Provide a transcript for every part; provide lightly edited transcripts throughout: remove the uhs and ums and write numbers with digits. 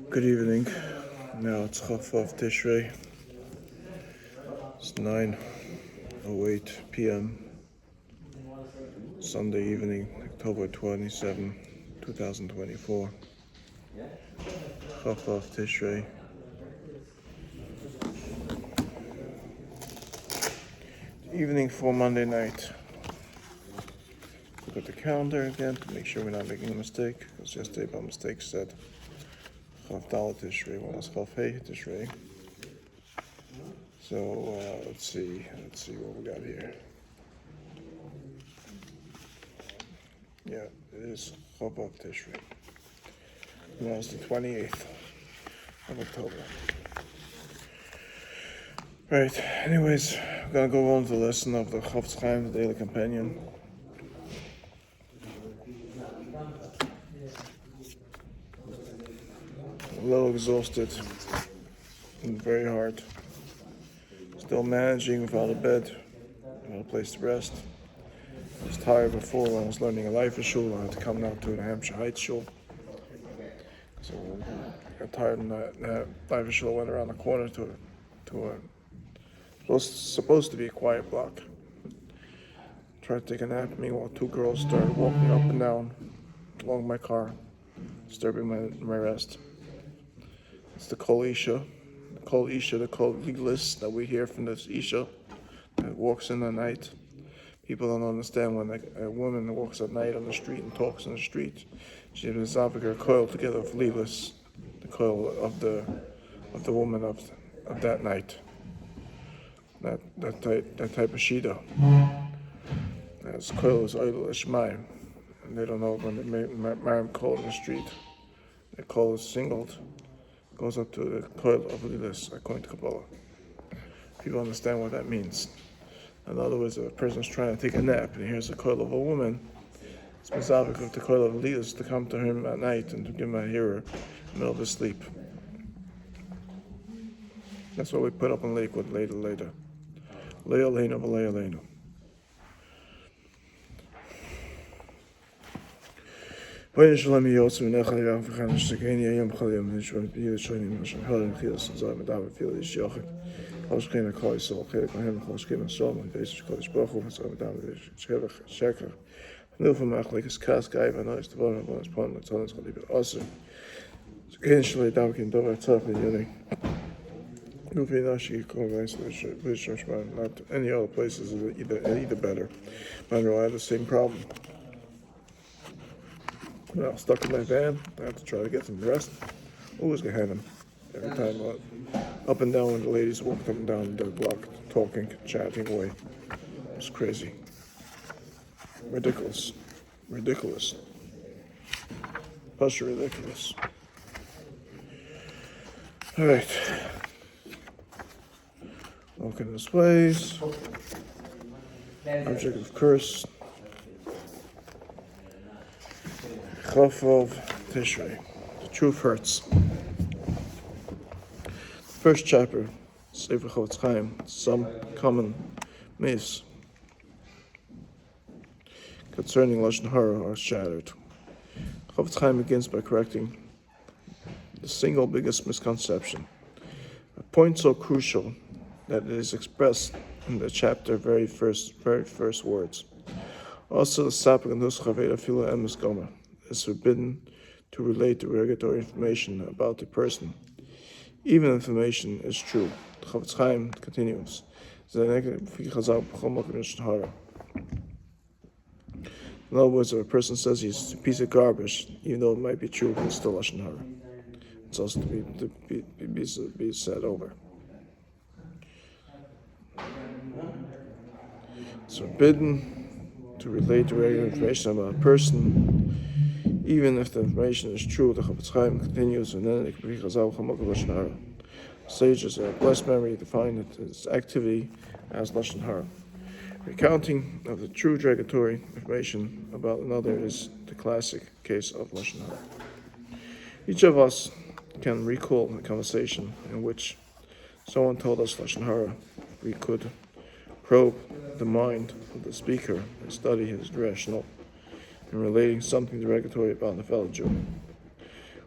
Good evening. Now it's Tishri. It's 9:08 p.m. Sunday evening, October 27, 2024. Tishri. Evening for Monday night. Look at the calendar again to make sure we're not making a mistake, because yesterday by mistake said Tishri when it's Tishri. So let's see what we got here. Yeah, it is Tishri. Now it's the 28th of October. Right, anyways, we're going to go on to the lesson of the Chaim, the Daily Companion. A little exhausted and very hard. Still managing without a bed, without a place to rest. I was tired before when I was learning a life shul. I had to come now to the Hampshire Heights shul. So I got tired and that life shul went around the corner to a supposed to be a quiet block. Tried to take a nap. Meanwhile, two girls started walking up and down along my car, disturbing my rest. It's the Kol Isha, the Kol Liglis that we hear from this Isha that walks in the night. People don't understand when a woman walks at night on the street and talks on the street. She has a Zavigar coil together with Liglis, the coil of the woman of that night. That type of Shida. As coil is Oil Ishmael. And they don't know when they marry coil in the street. The coil is singled. Goes up to the coil of Liglis, according to Kabbalah. People understand what that means. In other words, if a person is trying to take a nap and he hears the coil of a woman, it's mizavik of the coil of Liglis to come to him at night and to give him a hearer in the middle of his sleep. That's what we put up in Lakewood later. Leah Lena, Leah Lena. When Shalom Yosef and Echad Yam V'Chan Shekeni Yom Chalim and Yishvan B'Yid Shonim Hashem Halim Chilas and Zayim Adav Fil Yish Yochid Choshkein HaKol Yisrael Chilek Mahem Choshkein HaShalom and Beish Kodesh Baruch Hu Zayim Adav Shevach Sheker Nilfa Machlik is Kas Gai V'Anois Tavon and Bonas Pon L'Tzonis Chalib Osir Shekeni Shalei Dav Kin Dover Tzach L'Yoni Nufi Nashi Kol V'Eis L'Shman not any other places is either better. But I have the same problem. Well, stuck in my van. I have to try to get some rest. Always get him every time up and down when the ladies walked up and down the block, talking, chatting away. It's crazy. Ridiculous. Plus ridiculous. All right. Walking in his ways. Object of curse. Tishri. The truth hurts. The first chapter, Sefer Chaim, some common myths concerning Lashon Hara are shattered. Chaim begins by correcting the single biggest misconception, a point so crucial that it is expressed in the chapter very first words. Also, the Sapik and Nuschaveda Fila and Musgoma is forbidden to relate derogatory information about the person, even if information is true. The Chofetz Chaim continues. In other words, if a person says he's a piece of garbage, even though it might be true, it's still Lashon Hara. It's also to be said over. It's forbidden to relate derogatory information about a person, even if the information is true. The Chofetz Chaim continues, and then it can be Chazal Chamok Lashon Hara. Sages of blessed memory define its activity as Lashon Hara. Recounting of the true derogatory information about another is the classic case of Lashon Hara. Each of us can recall a conversation in which someone told us Lashon Hara. We could probe the mind of the speaker and study his rational and relating something derogatory about a fellow Jew.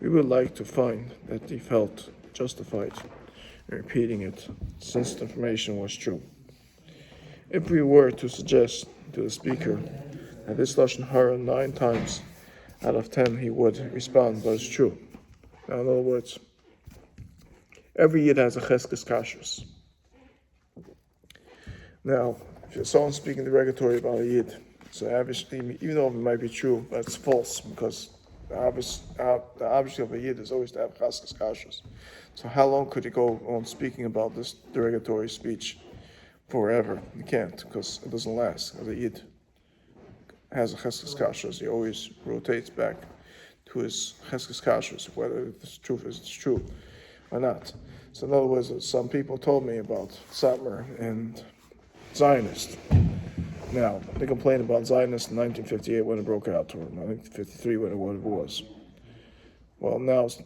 We would like to find that he felt justified in repeating it, since the information was true. If we were to suggest to the speaker that this lashon hara 9 times out of 10 he would respond, but it's true. Now, in other words, every yid has a cheskes kashrus. Now, if someone's speaking derogatory about a yid, so obviously, even though it might be true, but it's false, because the object of a yid is always to have cheskes kashrus. So how long could he go on speaking about this derogatory speech? Forever. You can't, because it doesn't last. As a yid has a cheskes kashrus, he always rotates back to his cheskes kashrus, whether the truth is true or not. So in other words, some people told me about Satmar and Zionist. Now, they complained about Zionists in 1958 when it broke out, or 1953 when it was. Well, now it's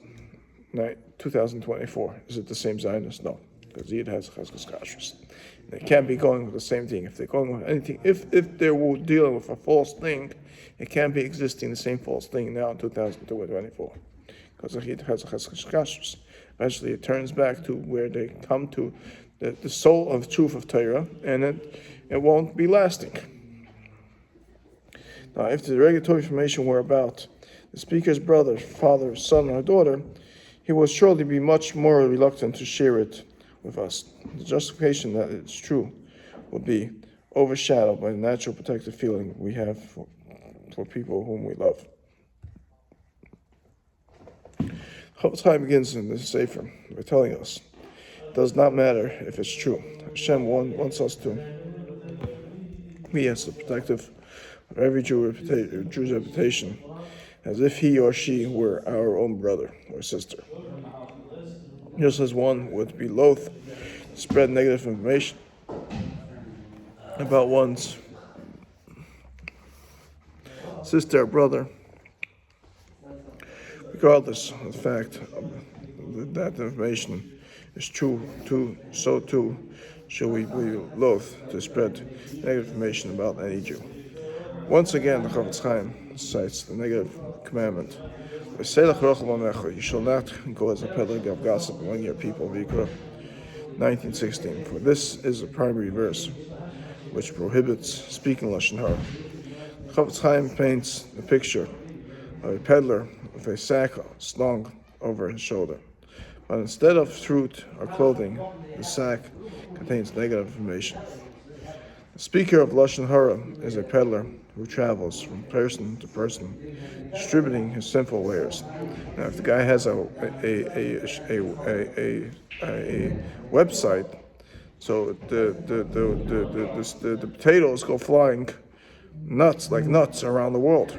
2024. Is it the same Zionist? No, because Yid has cheskes kashrus. They can't be going with the same thing. If they're going with anything, if they're dealing with a false thing, it can't be existing the same false thing now in 2024. Because the Yid has a cheskes kashrus. Eventually, it turns back to where they come to the soul of truth of Torah, and it won't be lasting. Now, if the derogatory information were about the speaker's brother, father, son, or daughter, he would surely be much more reluctant to share it with us. The justification that it's true would be overshadowed by the natural protective feeling we have for people whom we love. Chaim begins in this sefer by telling us it does not matter if it's true. Hashem wants us to be as the protective of every Jew's reputation, as if he or she were our own brother or sister. Just as one would be loath to spread negative information about one's sister or brother, regardless of the fact that the information is true, so too shall we be loath to spread negative information about any Jew. Once again, the Chaim cites the negative commandment: "You shall not go as a peddler of gossip among your people." V'Yikra 19:16. For this is a primary verse which prohibits speaking lashon hara. Chofetz Chaim paints the picture of a peddler with a sack slung over his shoulder, but instead of fruit or clothing, the sack contains negative information. The speaker of lashon hara is a peddler who travels from person to person, distributing his sinful wares. Now, if the guy has a website, so the potatoes go flying like nuts around the world.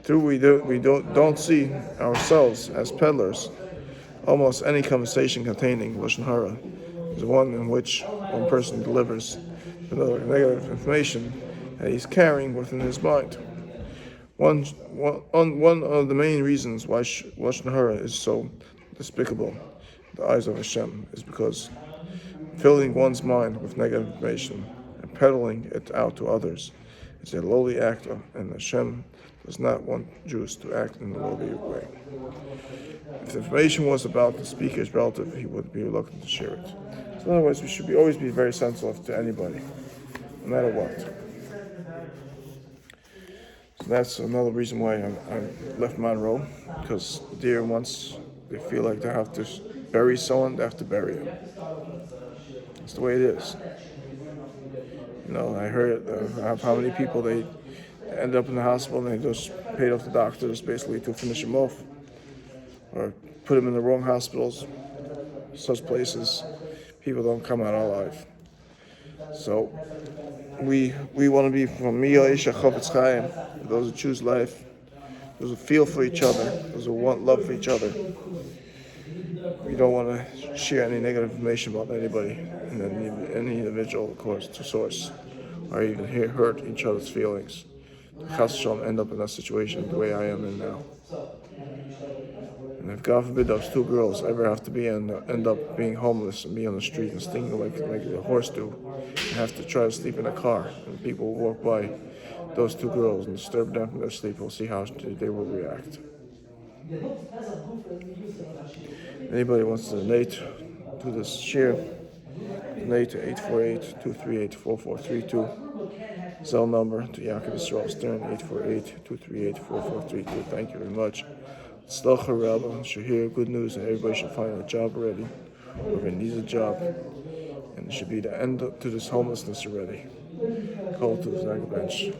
We don't see ourselves as peddlers. Almost any conversation containing lashon hara is one in which one person delivers another negative information that he's carrying within his mind. One of the main reasons why lashon hara is so despicable in the eyes of Hashem is because filling one's mind with negative information and peddling it out to others is a lowly act, and Hashem does not want Jews to act in a lowly way. If the information was about the speaker's relative, he would be reluctant to share it. So in other words, we should always be very sensitive to anybody, no matter what. So that's another reason why I left Monroe, because dear, once they feel like they have to bury someone, they have to bury him. That's the way it is. I heard how many people they end up in the hospital and they just paid off the doctors basically to finish them off, or put them in the wrong hospitals. Such places, people don't come out alive. So we want to be from Miyah Isha Chofetz Chaim, those who choose life, those who feel for each other, those who want love for each other. We don't want to share any negative information about anybody, and any individual, of course, to source, or even hurt each other's feelings. Chas Shalom end up in that situation the way I am in now. And if God forbid those two girls ever have to end up being homeless and be on the street and stinking like a horse do, and have to try to sleep in a car, and people walk by those two girls and disturb them from their sleep. We'll see how they will react. Anybody wants to donate to this shiur, donate to 848-238-4432. Cell number to Yaakov Yisrael Stern, 848-238-4432. Thank you very much. Tzlacha Rabba, should hear good news and everybody should find a job already. Whoever needs a job. And it should be the end to this homelessness already. Call to the bench.